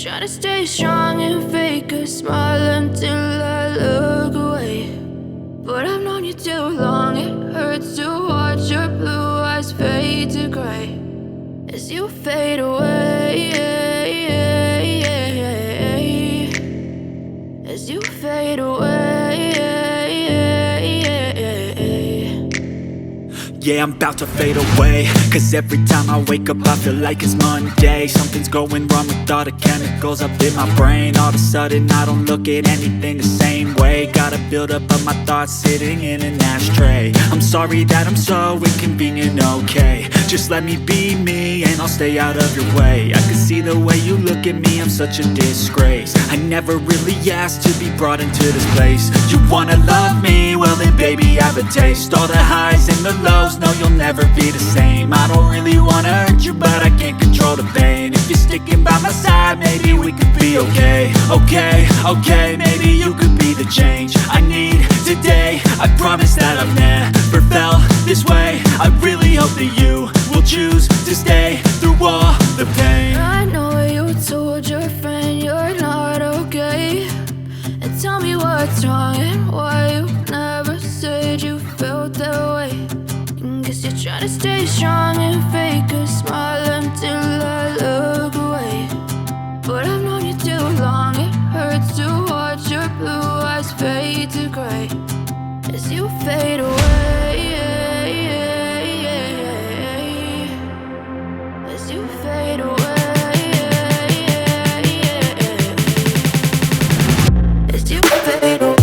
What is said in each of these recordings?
try to stay strong and fake a smile until I look away. But I've known you too long, it hurts to watch your blue eyes fade to gray as you fade away, as you fade away. Yeah, I'm about to fade away, cause every time I wake up I feel like it's Monday. Something's going wrong with all the chemicals up in my brain. All of a sudden I don't look at anything the same way. Gotta build up of my thoughts sitting in an ashtray. I'm sorry that I'm so inconvenient, okay. Just let me be me and I'll stay out of your way. I can see the way you look at me, I'm such a disgrace. I never really asked to be brought into this place. You wanna love me? Well then baby I have a taste. All the highs and the lows, no you'll never be the same. I don't really wanna hurt you but I can't control the pain. If you're sticking by my side maybe we could be okay. Okay, maybe you could be the change I need today. I promise that I've never felt this way. I really hope that you will choose to stay through all the pain. I know you told your friend you're not okay, and tell me what's wrong and why you never said you felt that way. Guess you're trying to stay strong and fake a smile until I look away. But I've known you too long, it hurts to watch your blue eyes fade to gray as you fade away, as you fade away, as you fade away.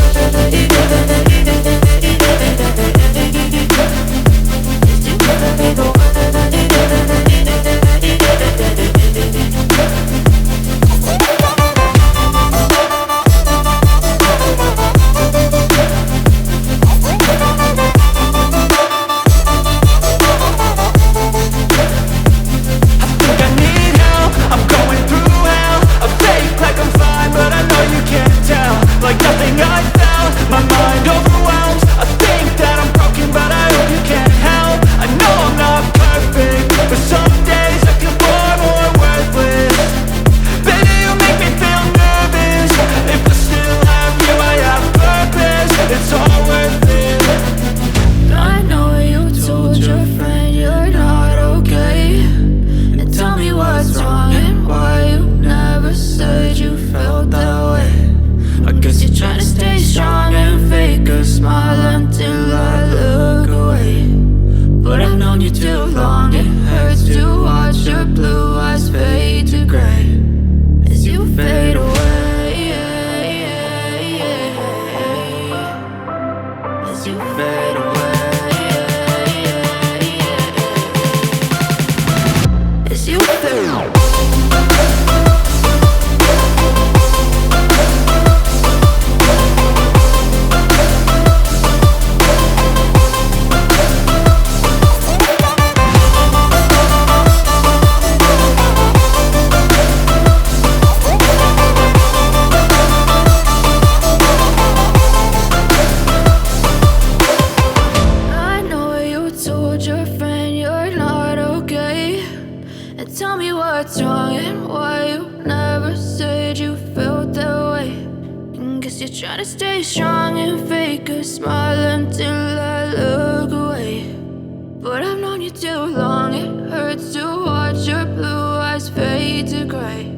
Try to stay strong and fake a smile until I look away. But I've known you too long, it hurts to watch your blue eyes fade to gray.